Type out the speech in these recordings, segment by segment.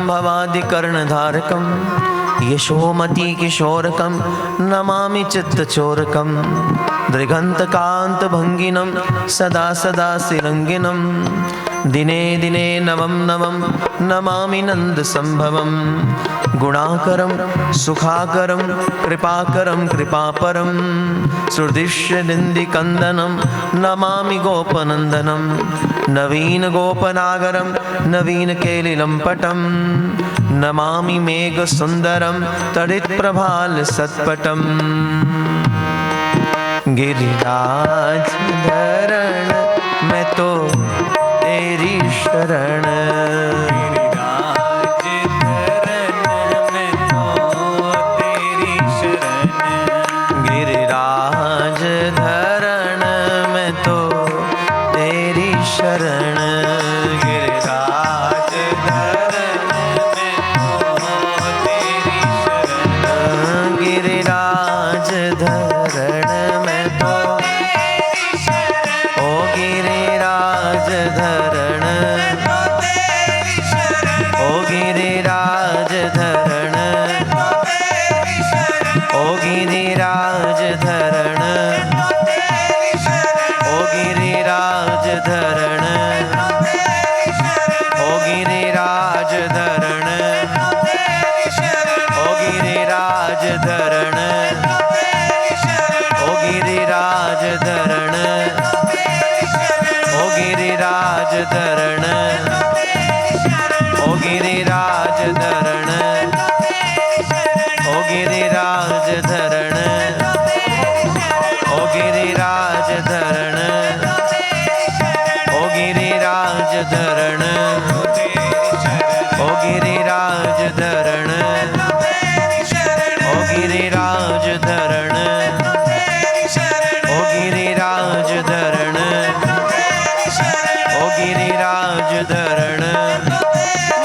भवादिकर्णधारकं यशोमती किशोरकं नमामि चित्तचोरकं दृगन्तकान्तभङ्गिनं सदा सदा श्रीरङ्गिनं दिने दिने नवं नवं नमामि नन्दसम्भवं गुणाकरं सुखाकरं कृपाकरं कृपापरं सुदृश्यनिन्दिकन्दनं नमामि गोपनन्दनं नवीनगोपनागरं नवीनकेलिलम्पटं नमामि मेघसुन्दरं तडित्प्रभालसत्पटं गिरिराज धरण मैं तो तेरी शरण गिरिराज धरण मैं तो तेरी शरण गिरिराज धरण मैं तो तेरी शरण गिरिराज धरण मैं तो ओ गिरिराज धरण ओ गिरिराज धरण ओ गिरिराज धरण ओ गिरिराज धरण ओ गिरिराज धरण ओ गिरिराज धरण ओ गिरिराज धरण ओ गिरिराज धरण ओ गिरिराज धरण ओ गिरिराज धरण ओ गिरिराज धरण ओ गिरिराज धरण ओ गिरिराज धरण ओ गिरिराज धरण ओ गिरिराज धरण ओ गिरिराज धरण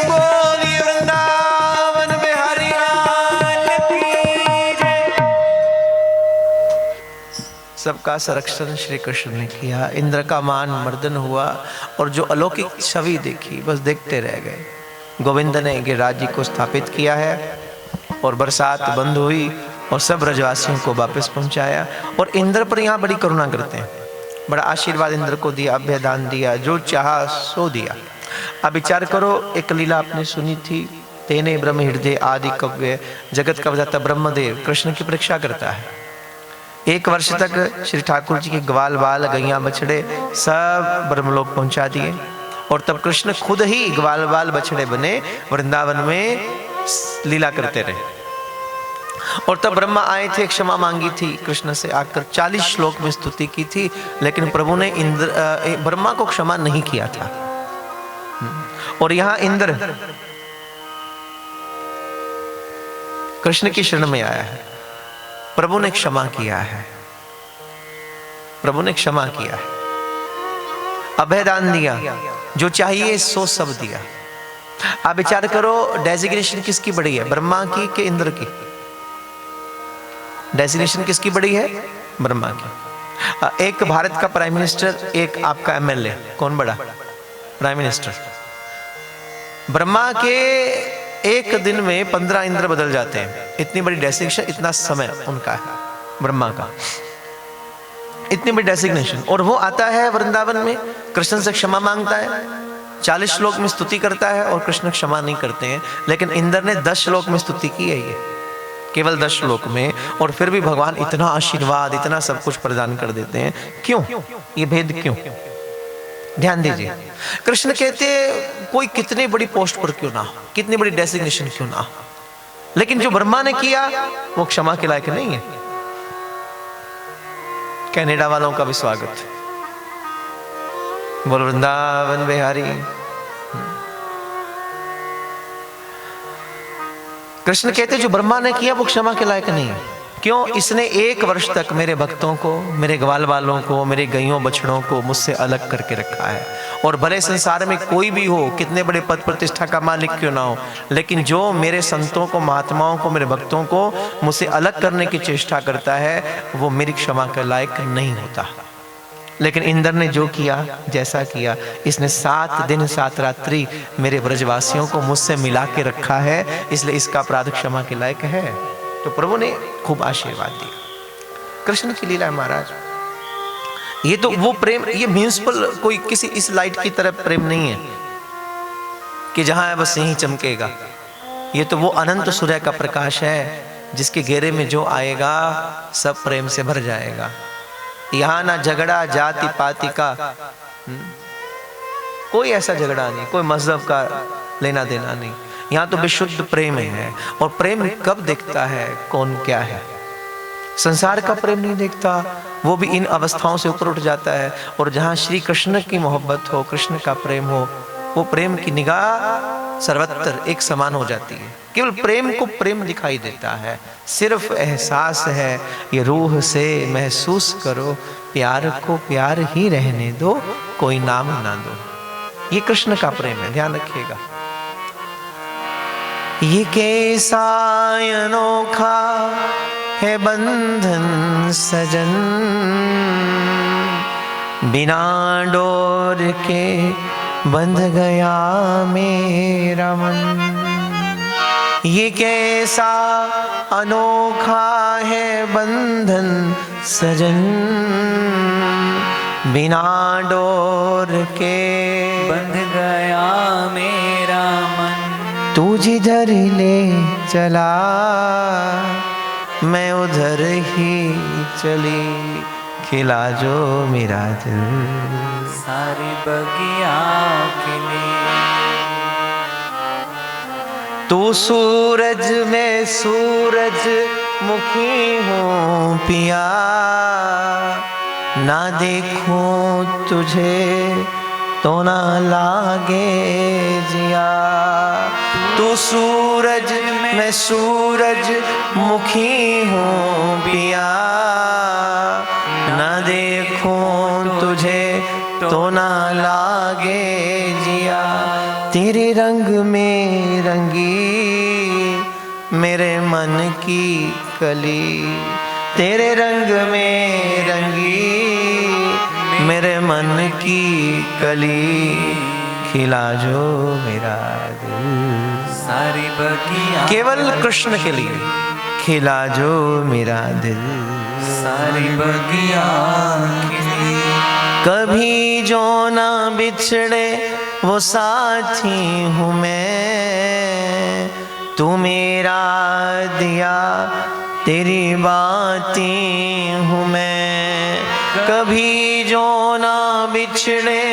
बोलिए वृंदावन बिहारी लाल की जय। सबका संरक्षण श्री कृष्ण ने किया, इंद्र का मान मर्दन हुआ और जो अलौकिक छवि देखी बस देखते रह गए। गोविंद ने गिरिराज जी को स्थापित किया है और बरसात बंद हुई और सब ब्रजवासियों को वापस पहुंचाया। और इंद्र पर यहाँ बड़ी करुणा करते हैं, बड़ा आशीर्वाद इंद्र को दिया, अभयदान दिया, जो चाहा सो दिया। अब विचार करो, एक लीला आपने सुनी थी, तेने ब्रह्म हृदय आदि कव्य जगत का विधाता ब्रह्मदेव कृष्ण की परीक्षा करता है। 1 वर्ष तक श्री ठाकुर जी के ग्वाल बाल गैया बछड़े सब ब्रह्मलोक पहुंचा दिए और तब कृष्ण खुद ही ग्वाल बाल बछड़े बने वृंदावन में लीला करते रहे। और तब ब्रह्मा आए थे, क्षमा मांगी थी कृष्ण से आकर, 40 श्लोक में स्तुति की थी, लेकिन प्रभु ने ब्रह्मा को क्षमा नहीं किया था। और यहां इंद्र कृष्ण की शरण में आया है, प्रभु ने क्षमा किया है, प्रभु ने क्षमा किया है, अभयदान दिया, जो चाहिए सो सब दिया। आप विचार करो, डेजिग्नेशन किसकी बड़ी है, ब्रह्मा की कि इंद्र की? डेजिग्नेशन किसकी बड़ी है? ब्रह्मा की। एक भारत का प्राइम मिनिस्टर, एक आपका एमएलए, कौन बड़ा? Prime minister. ब्रह्मा के एक दिन में 15 इंद्र बदल जाते हैं, इतनी बड़ी डेजिग्नेशन, इतना समय उनका है ब्रह्मा का, इतनी बड़ी डेजिग्नेशन। और वो आता है वृंदावन में, कृष्ण से क्षमा मांगता है, 40 श्लोक में स्तुति करता है और कृष्ण क्षमा नहीं करते हैं। लेकिन इंद्र ने 10 श्लोक में स्तुति की है, ये केवल 10 श्लोक में, और फिर भी भगवान इतना आशीर्वाद, इतना सब कुछ प्रदान कर देते हैं। क्यों? ये भेद क्यों? ध्यान दीजिए। कृष्ण कहते कोई कितनी बड़ी पोस्ट पर क्यों ना हो, कितनी बड़ी डेजिग्नेशन क्यों ना हो, लेकिन जो ब्रह्मा ने किया वो क्षमा के लायक नहीं है। कनाडा वालों का भी स्वागत, बोल वृंदावन बिहारी। कृष्ण कहते जो ब्रह्मा ने किया वो क्षमा के लायक नहीं है। क्यों? इसने 1 वर्ष तक मेरे भक्तों को, मेरे ग्वाल वालों को, मेरे गैयों बछड़ों को मुझसे अलग करके रखा है। और भले संसार में कोई भी हो, कितने बड़े पद प्रतिष्ठा का मालिक क्यों ना हो, लेकिन जो मेरे संतों को, महात्माओं को, मेरे भक्तों को मुझसे अलग करने की चेष्टा करता है वो मेरी क्षमा के लायक नहीं होता। लेकिन इंद्र ने जो किया, जैसा किया, इसने 7 दिन 7 रात्रि मेरे ब्रजवासियों को मुझसे मिला के रखा है, इसलिए इसका अपराध क्षमा के लायक है। तो प्रभु ने खूब आशीर्वाद दिया। कृष्ण की लीला है महाराज। ये तो वो प्रेम, ये म्यूनिसिपल कोई किसी इस लाइट की तरह प्रेम नहीं है कि जहां है बस यहीं चमकेगा। ये तो वो अनंत सूर्य का प्रकाश है जिसके घेरे में जो आएगा सब प्रेम से भर जाएगा। यहाँ ना झगड़ा जाति पाति का, कोई ऐसा झगड़ा नहीं, कोई मजहब का लेना देना नहीं। यहाँ तो विशुद्ध प्रेम है। और प्रेम कब दिखता है, कौन क्या है? संसार का प्रेम नहीं दिखता, वो भी इन अवस्थाओं से ऊपर उठ जाता है। और जहाँ श्री कृष्ण की मोहब्बत हो, कृष्ण का प्रेम हो, वो प्रेम की निगाह सर्वत्र एक समान हो जाती है। केवल प्रेम को प्रेम दिखाई देता है, सिर्फ एहसास है। ये रूह से महसूस करो, प्यार को प्यार ही रहने दो, कोई नाम ना दो। ये कृष्ण का प्रेम है, ध्यान रखिएगा। ये कैसा अनोखा है बंधन सजन, बिना डोर के बंध गया मेरा मन। ये कैसा अनोखा है बंधन सजन, बिना डोर के बंध गया मेरा मन। तू जिधर ले चला मैं उधर ही चली, खिला जो मेरा दिल सारी बगिया खिले। तू सूरज में सूरज मुखी हूँ पिया, ना देखूं तुझे तो ना लागे जिया। तू सूरज में सूरज मुखी हूँ पिया, ना देखूं तुझे तो ना लागे जिया। तेरे रंग में रंगी मेरे मन की कली, तेरे रंग में रंगी मेरे मन की कली, खिला जो मेरा दिल सारी बगिया। केवल कृष्ण के लिए खिला जो मेरा दिल सारी बगिया खिली। कभी जो ना बिछड़े वो साथी हूँ मैं, तू मेरा दिया तेरी बाती हूँ मैं। कभी जो ना बिछड़े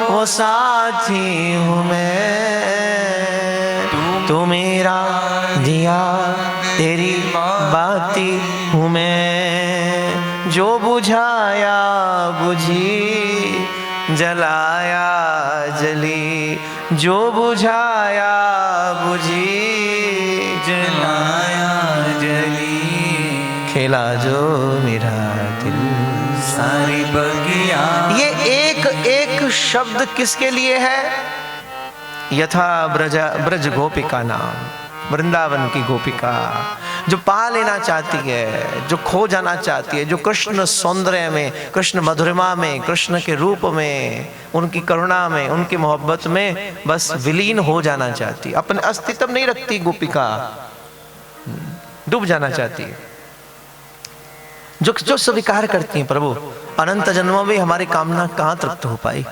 वो साथी हूँ मैं, तू मेरा दिया तेरी बाती हूँ मैं। जो बुझाया बुझी, जलाया जली, जो बुझाया बुझी, जलाया जली, खेला जो मेरा दिल सारी बगिया। ये एक एक शब्द किसके लिए है? यथा ब्रज गोपिका नाम, वृंदावन की गोपिका जो पा लेना चाहती है, जो खो जाना चाहती है, जो कृष्ण सौंदर्य में, कृष्ण मधुरिमा में, कृष्ण के रूप में, उनकी करुणा में, उनकी मोहब्बत में बस विलीन हो जाना चाहती है। अपने अस्तित्व नहीं रखती गोपिका, डूब जाना चाहती है। जो स्वीकार करती हैं प्रभु, अनंत जन्मों में हमारी कामना कहाँ तृप्त हो पाई।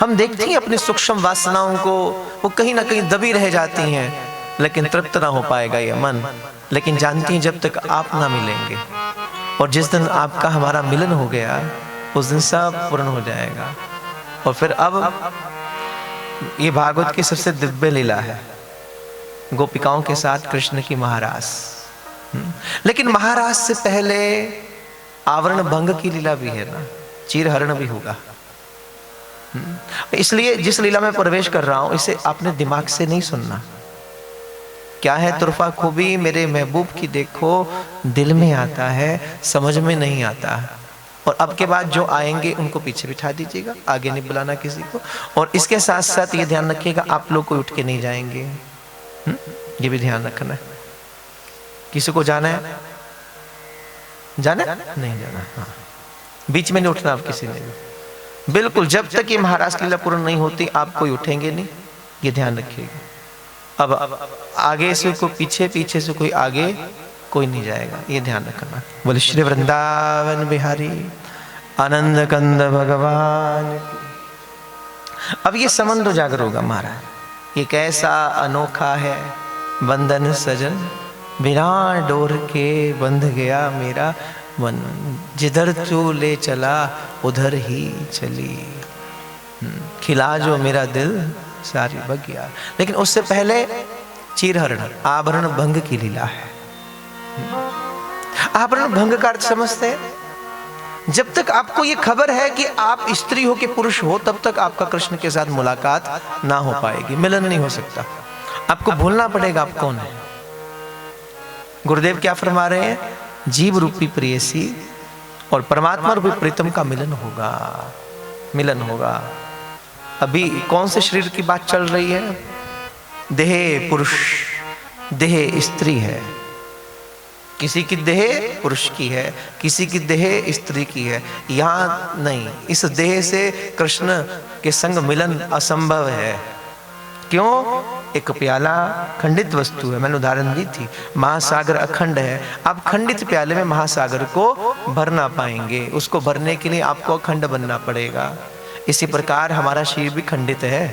हम देखते हैं अपनी सूक्ष्म वासनाओं को, वो कहीं ना कहीं दबी रह जाती हैं, लेकिन तृप्त ना हो पाएगा ये मन। लेकिन जानती हैं जब तक आप ना मिलेंगे, और जिस दिन आपका हमारा मिलन हो गया उस दिन सब पूर्ण हो जाएगा। और फिर अब ये भागवत की सबसे दिव्य लीला है, गोपिकाओं के साथ कृष्ण की महारास। लेकिन महारास से पहले आवरण भंग की लीला भी है ना, चीरहरण भी होगा। इसलिए जिस लीला में प्रवेश कर रहा हूं इसे आपने दिमाग से नहीं सुनना। क्या है तुरफा खूबी मेरे महबूब की देखो, दिल में आता है समझ में नहीं आता। और अब के बाद जो आएंगे उनको पीछे बिठा दीजिएगा, आगे नहीं बुलाना किसी को। और इसके साथ साथ ये ध्यान रखिएगा आप लोग कोई उठ के नहीं जाएंगे, ये भी ध्यान रखना है। किसी को जाना है? जाना है? नहीं जाना। हाँ, बीच में नहीं उठना आप किसी ने भी। बिल्कुल जब तक ये महाराज की लीला पूर्ण नहीं होती आप कोई उठेंगे नहीं, ये ध्यान रखिएगा। अब आगे से कोई पीछे, पीछे से कोई आगे, कोई नहीं जाएगा, ये ध्यान रखना। बोले श्री वृंदावन बिहारी आनंद कंद भगवान की। अब ये संबंध उजागर होगा महाराज, ये कैसा अनोखा है बंधन सजन, बिना डोर के बंध गया मेरा मन, जिधर तू ले चला उधर ही चली, खिला जो मेरा दिल सारी बगिया। लेकिन उससे पहले चीरहरण आभरण भंग की लीला है। आभरण भंग का अर्थ समझते हैं? जब तक आपको ये खबर है कि आप स्त्री हो कि पुरुष हो, तब तक आपका कृष्ण के साथ मुलाकात ना हो पाएगी, मिलन नहीं हो सकता। आपको भूलना पड़ेगा आप कौन है। गुरुदेव क्या फरमा रहे हैं? जीव रूपी प्रेयसी और परमात्मा रूपी प्रीतम का मिलन होगा, मिलन होगा। अभी कौन से शरीर की बात चल रही है? देह पुरुष, देह स्त्री है। किसी की देह पुरुष की है, किसी की देह स्त्री की है। यहाँ नहीं, इस देह से कृष्ण के संग मिलन असंभव है। क्यों? एक प्याला खंडित वस्तु है, मैंने उदाहरण दी थी। महासागर अखंड है, आप खंडित प्याले में महासागर को भर ना पाएंगे, उसको भरने के लिए आपको अखंड बनना पड़ेगा। इसी प्रकार हमारा शरीर भी खंडित है,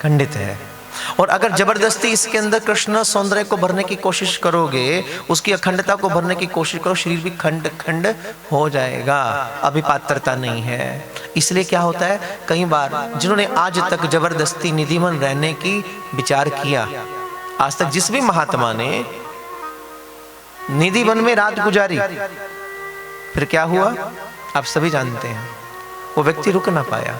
खंडित है। और अगर जबरदस्ती इसके अंदर कृष्ण सौंदर्य को भरने की कोशिश करोगे, उसकी अखंडता को भरने की कोशिश करो, शरीर भी खंड खंड हो जाएगा। अभी पात्रता नहीं है। इसलिए क्या होता है, कई बार जिन्होंने आज तक जबरदस्ती निधिमन रहने की विचार किया, आज तक जिस भी महात्मा ने निधिवन में रात गुजारी, फिर क्या हुआ आप सभी जानते हैं। वो व्यक्ति रुक ना पाया,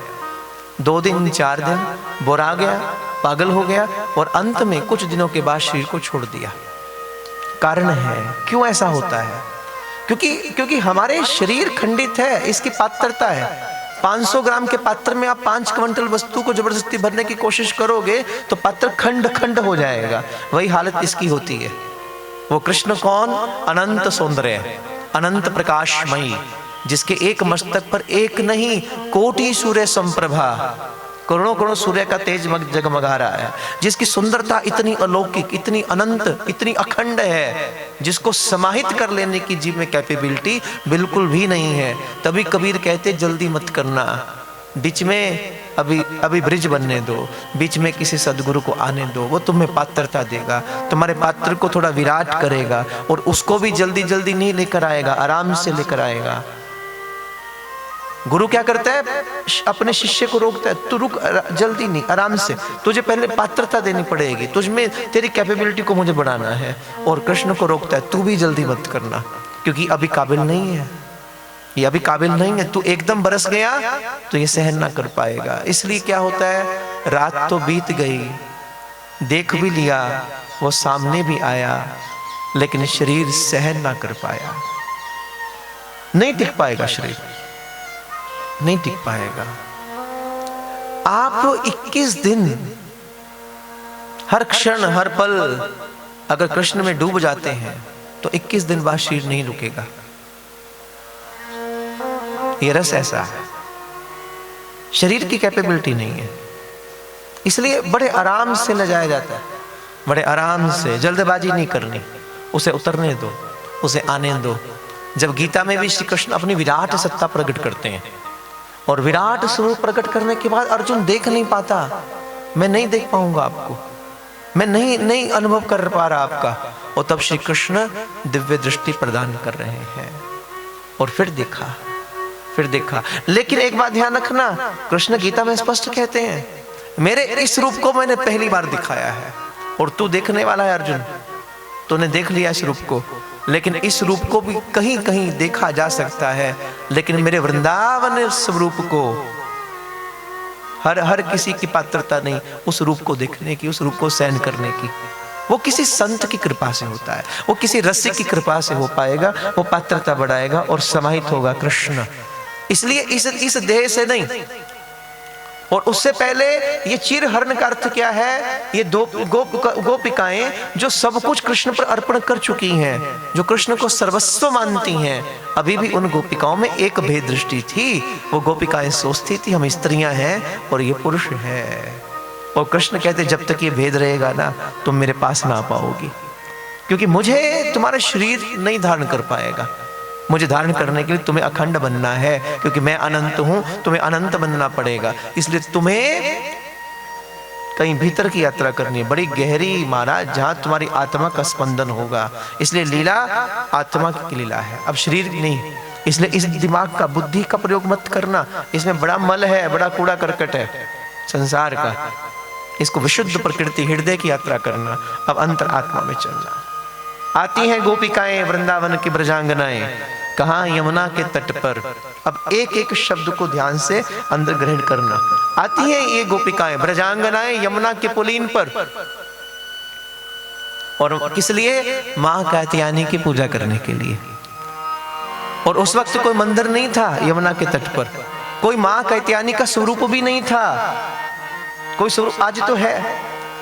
2 दिन 4 दिन बुरा गया, पागल हो गया और अंत में कुछ दिनों के बाद शरीर को छोड़ दिया। कारण है, क्यों ऐसा होता है? क्योंकि हमारे शरीर खंडित है, इसकी पात्रता है। 500 ग्राम के पात्र में आप 5 क्विंटल वस्तु को जबरदस्ती भरने की कोशिश करोगे तो पात्र खंड खंड हो जाएगा। वही हालत इसकी होती है। वो कृष्ण कौन? अनंत सौंदर्य, अनंत प्रकाशमयी, जिसके एक मस्तक पर एक नहीं कोटि सूर्य संप्रभा, करोड़ों करोड़ों सूर्य का तेज जगमगा रहा है, जिसकी सुंदरता इतनी अलौकिक, इतनी अनंत, इतनी अखंड है, जिसको समाहित कर लेने की जीव में कैपेबिलिटी बिल्कुल भी नहीं है। तभी कबीर कहते जल्दी मत करना, बीच में अभी ब्रिज बनने दो, बीच में किसी सदगुरु को आने दो, वो तुम्हें पात्रता देगा, तुम्हारे पात्र को थोड़ा विराट करेगा और उसको भी जल्दी जल्दी नहीं लेकर आएगा, आराम से लेकर आएगा। गुरु क्या करता है? अपने शिष्य को रोकता है, तू रुक, जल्दी नहीं, आराम से, तुझे पहले पात्रता देनी पड़ेगी, तुझमें तेरी कैपेबिलिटी को मुझे बढ़ाना है। और कृष्ण को रोकता है, तू भी जल्दी मत करना, क्योंकि अभी काबिल नहीं है, ये अभी काबिल नहीं है। तू एकदम बरस गया तो ये सहन ना कर पाएगा। इसलिए क्या होता है, रात तो बीत गई, देख भी लिया, वो सामने भी आया, लेकिन शरीर सहन ना कर पाया, नहीं टिक पाएगा, शरीर नहीं टिक पाएगा। आप 21 दिन हर क्षण हर पल अगर कृष्ण में डूब जाते हैं तो 21 दिन बाद शरीर नहीं रुकेगा। ये रस ऐसा है, शरीर की कैपेबिलिटी नहीं है। इसलिए बड़े आराम से ले जाया जाता है, बड़े आराम से, जल्दबाजी नहीं करनी, उसे उतरने दो, उसे आने दो। जब गीता में भी श्री कृष्ण अपनी विराट सत्ता प्रकट करते हैं और विराट स्वरूप प्रकट करने के बाद अर्जुन देख नहीं पाता, मैं नहीं देख पाऊंगा आपको, मैं नहीं अनुभव कर पा रहा आपका। और तब श्री कृष्ण दिव्य दृष्टि प्रदान कर रहे हैं और फिर देखा। लेकिन एक बात ध्यान रखना, कृष्ण गीता में स्पष्ट कहते हैं, मेरे इस रूप को मैंने पहली बार दिखाया है और तू देखने वाला है अर्जुन, तूने देख लिया इस रूप को, लेकिन इस रूप को भी कहीं कहीं देखा जा सकता है, लेकिन मेरे वृंदावन स्वरूप को हर किसी की पात्रता नहीं उस रूप को देखने की, उस रूप को सहन करने की। वो किसी संत की कृपा से होता है, वो किसी रसिक की कृपा से हो पाएगा, वो पात्रता बढ़ाएगा और समाहित होगा कृष्ण। इसलिए इस देह से नहीं, और उससे पहले ये चिरहरण का अर्थ क्या है? ये दो गोपिकाएं जो सब कुछ कृष्ण पर अर्पण कर चुकी हैं, जो कृष्ण को सर्वस्व मानती हैं। अभी भी उन गोपिकाओं में एक भेद दृष्टि थी। वो गोपिकाएं सोचती थी हम स्त्रियां हैं और ये पुरुष है। और कृष्ण कहते जब तक ये भेद रहेगा ना तुम मेरे पास ना आ पाओगी, क्योंकि मुझे तुम्हारा शरीर नहीं धारण कर पाएगा। मुझे धारण करने के लिए तुम्हें अखंड बनना है, क्योंकि मैं अनंत हूं, तुम्हें अनंत बनना पड़ेगा। इसलिए तुम्हें कहीं भीतर की यात्रा करनी है, बड़ी गहरी महाराज, जहां तुम्हारी आत्मा का स्पंदन होगा। इसलिए लीला आत्मा की लीला है, अब शरीर नहीं। इसलिए इस दिमाग का, बुद्धि का प्रयोग मत करना। इसमें बड़ा मल है, बड़ा कूड़ा करकट है संसार का। इसको विशुद्ध प्रकृति हृदय की यात्रा करना। अब अंतर आत्मा में चलना। आती हैं गोपिकाएं वृंदावन की ब्रजांगनाएं, कहां? यमुना के तट पर। अब एक एक शब्द को ध्यान से अंदर ग्रहण करना। आती हैं ये गोपिकाएं ब्रजांगनाएं यमुना के पुलीन पर, और किस लिए? मां कात्यायनी की पूजा करने के लिए। और उस वक्त कोई मंदिर नहीं था यमुना के तट पर, कोई मां कात्यायनी का स्वरूप भी नहीं था। कोई स्वरूप आज तो है,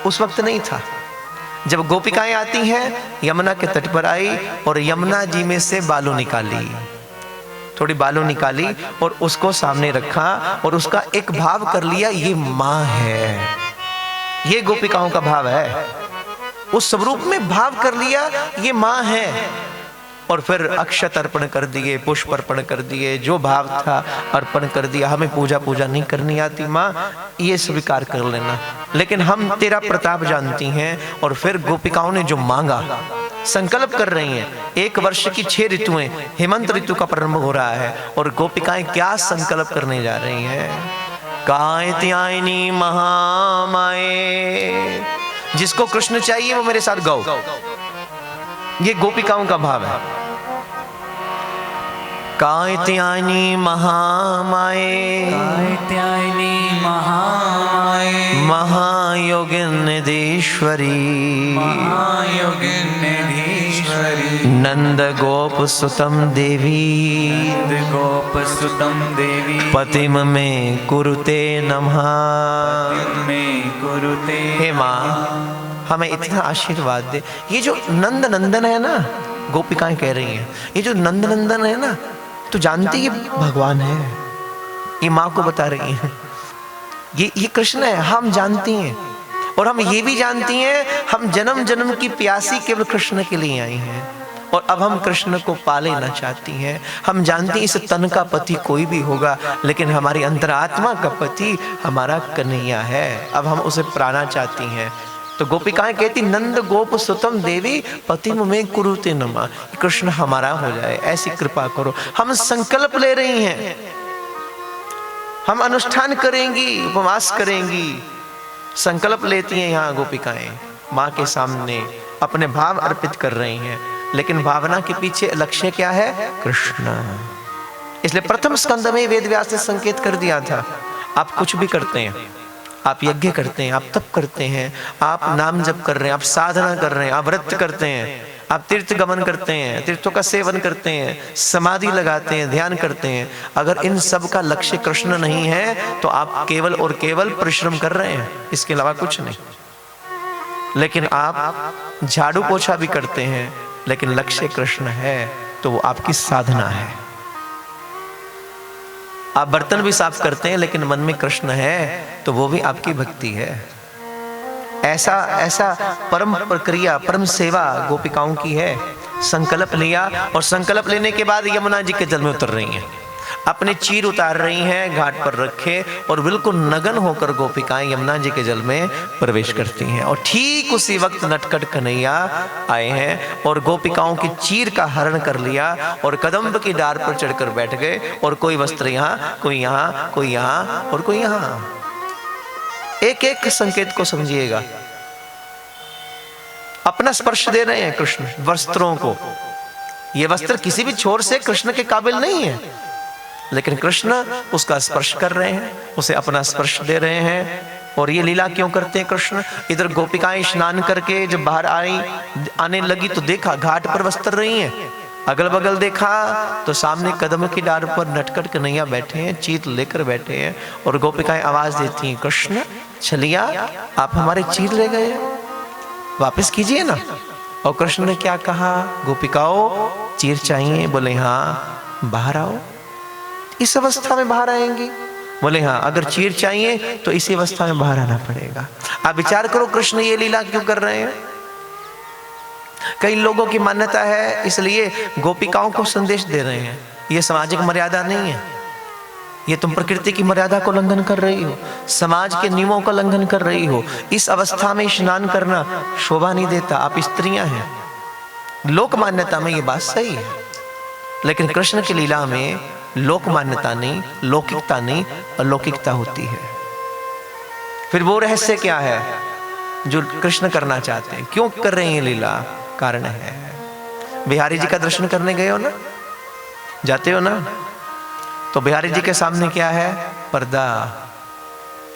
उस वक्त नहीं था। जब गोपिकाएं आती हैं, यमुना के तट पर आई और यमुना जी में से बालू निकाली, थोड़ी बालू निकाली और उसको सामने रखा और उसका एक भाव कर लिया, ये मां है। ये गोपिकाओं का भाव है। उस स्वरूप में भाव कर लिया, ये मां है। और फिर अक्षत अर्पण कर दिए, पुष्प अर्पण कर दिए, जो भाव था अर्पण कर दिया। हमें पूजा नहीं करनी आती मां, ये स्वीकार कर लेना, लेकिन हम तेरा प्रताप जानती हैं। और फिर गोपिकाओं ने जो मांगा, संकल्प कर रही हैं। 1 वर्ष की 6 ऋतुएं, हेमंत ऋतु का प्रारंभ हो रहा है और गोपिकाएं क्या संकल्प करने जा रही हैं? कात्यायनी महामाए। जिसको कृष्ण चाहिए वो मेरे साथ गाओ। ये गोपिकाओं का भाव है। कात्यायनी महामाए, कात्यायनी महामाए, महायोगिनीश्वरी, महायोगिनीश्वरी, नंद गोप सुतम देवी, नंद गोप सुतम देवी, पतिम में कुरुते नमः। पतिम में कुरुते। हे माँ, हमें इतना आशीर्वाद दे। ये जो नंद नंदन है ना, गोपिकाएं कह रही हैं, ये जो नंद नंदन है ना, तो जानती है भगवान है। ये माँ को बता रही हैं, ये कृष्ण है, हम जानती हैं। और हम ये भी जानती हैं, हम जन्म जन्म की प्यासी केवल कृष्ण के लिए आई हैं। और अब हम कृष्ण को पा लेना चाहती हैं। हम जानती हैं इस तन का पति कोई भी होगा, लेकिन हमारी अंतरात्मा का पति हमारा कन्हैया है। अब हम उसे पाना चाहती हैं। तो गोपिकाएं कहती, नंद गोप सुतम देवी, पतिम में कुरुते नमः। कृष्ण हमारा हो जाए, ऐसी कृपा करो। हम संकल्प ले रही हैं, हम अनुष्ठान करेंगी, उपवास करेंगी। संकल्प लेती हैं यहाँ गोपिकाएं, माँ के सामने अपने भाव अर्पित कर रही हैं। लेकिन भावना के पीछे लक्ष्य क्या है? कृष्ण। इसलिए प्रथम स्कंद में वेद व्यास ने संकेत कर दिया था, आप कुछ भी करते हैं, आप यज्ञ करते हैं, आप तप करते हैं, आप नाम जप कर रहे हैं, आप साधना कर रहे हैं, आप व्रत करते हैं, आप तीर्थ गमन करते हैं, तीर्थों का सेवन करते हैं, समाधि लगाते हैं, ध्यान करते हैं। अगर इन सब का लक्ष्य कृष्ण नहीं है तो आप केवल और केवल परिश्रम कर रहे हैं, इसके अलावा कुछ नहीं। लेकिन आप झाड़ू पोछा भी करते हैं, लेकिन लक्ष्य कृष्ण है तो वो आपकी साधना है। आप बर्तन भी साफ करते हैं, लेकिन मन में कृष्ण है तो वो भी आपकी भक्ति है। ऐसा परम प्रक्रिया, परम सेवा गोपिकाओं की है। संकल्प लिया और संकल्प लेने के बाद यमुना जी के जल में उतर रही हैं, अपने चीर उतार रही हैं, घाट पर रखे और बिल्कुल नगन होकर गोपिकाएं यमुना जी के जल में प्रवेश करती हैं। और ठीक उसी वक्त नटखट कन्हैया आए हैं और गोपिकाओं की चीर का हरण कर लिया और कदम्ब की डार पर चढ़कर बैठ गए। और कोई वस्त्र यहाँ, कोई यहाँ, कोई यहाँ और कोई यहाँ। एक एक संकेत को समझिएगा। अपना स्पर्श दे रहे हैं कृष्ण वस्त्रों को। ये वस्त्र किसी भी छोर से कृष्ण के काबिल नहीं है, लेकिन कृष्ण उसका स्पर्श कर रहे हैं, उसे अपना स्पर्श दे रहे हैं। और ये लीला क्यों करते हैं कृष्ण? इधर गोपिकाएं स्नान करके जब बाहर आने लगी तो देखा घाट पर वस्त्र नहीं है, अगल बगल देखा तो सामने कदम की डार पर नटखट कन्हैया बैठे हैं, चीर लेकर बैठे हैं और गोपिकाएं आवाज देती हैं, कृष्ण छलिया आप हमारे चीर ले गए, वापस कीजिए ना। और कृष्ण ने क्या कहा, गोपिकाओं चीर चाहिए? बोले हाँ। बाहर आओ। इस अवस्था में बाहर आएंगी? बोले हाँ। अगर चीर चाहिए तो इसी अवस्था में बाहर आना पड़ेगा। आप विचार करो कृष्ण ये लीला क्यों कर रहे हैं। कई लोगों की मान्यता है इसलिए गोपिकाओं को संदेश दे रहे हैं, ये सामाजिक मर्यादा नहीं है, ये तुम प्रकृति की मर्यादा को उल्लंघन कर रही हो, समाज के नियमों का उल्लंघन कर रही हो। इस अवस्था में स्नान करना शोभा नहीं देता, आप स्त्रियां हैं। लोक मान्यता में ये बात सही है, लेकिन कृष्ण की लीला में लोक मान्यता नहीं, लौकिकता नहीं, अलौकिकता होती है। फिर वो रहस्य क्या है जो कृष्ण करना चाहते हैं, क्यों कर रहे हैं ये लीला? कारण है। बिहारी जी का दर्शन करने गए हो ना, जाते हो ना, तो बिहारी जी के सामने क्या है? पर्दा।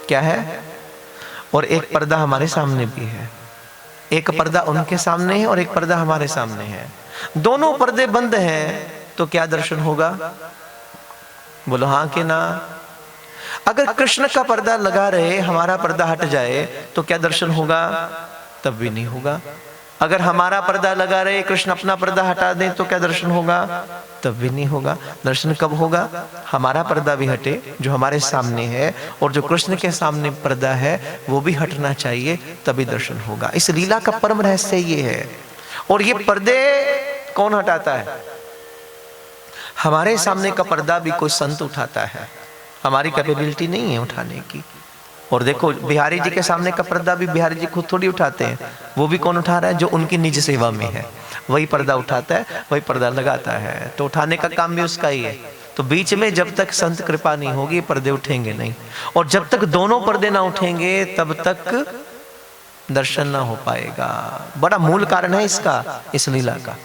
क्या है? और एक पर्दा हमारे सामने भी है। एक पर्दा उनके सामने है और एक पर्दा हमारे सामने है। दोनों पर्दे बंद हैं तो क्या दर्शन होगा? बोलो हाँ कि ना। अगर कृष्ण का पर्दा लगा रहे, हमारा पर्दा हट जाए तो क्या दर्शन होगा? तब भी नहीं होगा। अगर हमारा पर्दा लगा रहे, कृष्ण अपना पर्दा हटा दें तो क्या दर्शन होगा? तब भी नहीं होगा। दर्शन कब होगा? हमारा पर्दा भी हटे जो हमारे सामने है, और जो कृष्ण के सामने पर्दा है वो भी हटना चाहिए, तभी दर्शन होगा। इस लीला का परम रहस्य ये है। और ये पर्दे कौन हटाता है? हमारे सामने का पर्दा भी कोई संत उठाता है, हमारी कैपेबिलिटी नहीं है उठाने की। और देखो बिहारी जी के सामने का पर्दा भी बिहारी जी खुद थोड़ी उठाते हैं, वो भी कौन उठा रहा है? जो उनकी निज सेवा में है, वही पर्दा उठाता है, वही पर्दा लगाता है। तो उठाने का काम भी उसका ही है। तो बीच में जब तक संत कृपा नहीं होगी पर्दे उठेंगे नहीं, और जब तक दोनों पर्दे ना उठेंगे तब तक दर्शन ना हो पाएगा। बड़ा मूल कारण है इसका, इस लीला का।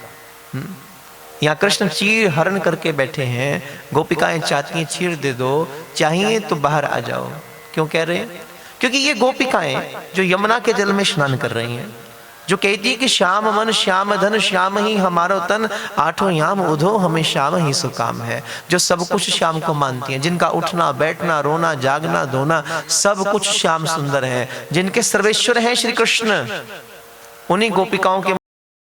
यहाँ कृष्ण चीर हरण करके बैठे हैं, गोपिकाएं चाहती हैं चीर दे दो, चाहिए तो बाहर आ जाओ। क्यों कह रहे हैं? क्योंकि ये गोपिकाएं जो यमुना के जल में स्नान कर रही हैं, जो कहती है कि श्याम मन श्याम धन श्याम ही हमारो तन, आठों याम उधो हमें श्याम ही सुकाम है, जो सब कुछ श्याम को मानती हैं, जिनका उठना बैठना रोना जागना धोना सब कुछ श्याम सुंदर है, जिनके सर्वेश्वर हैं श्री कृष्ण, उन्हीं गोपिकाओं के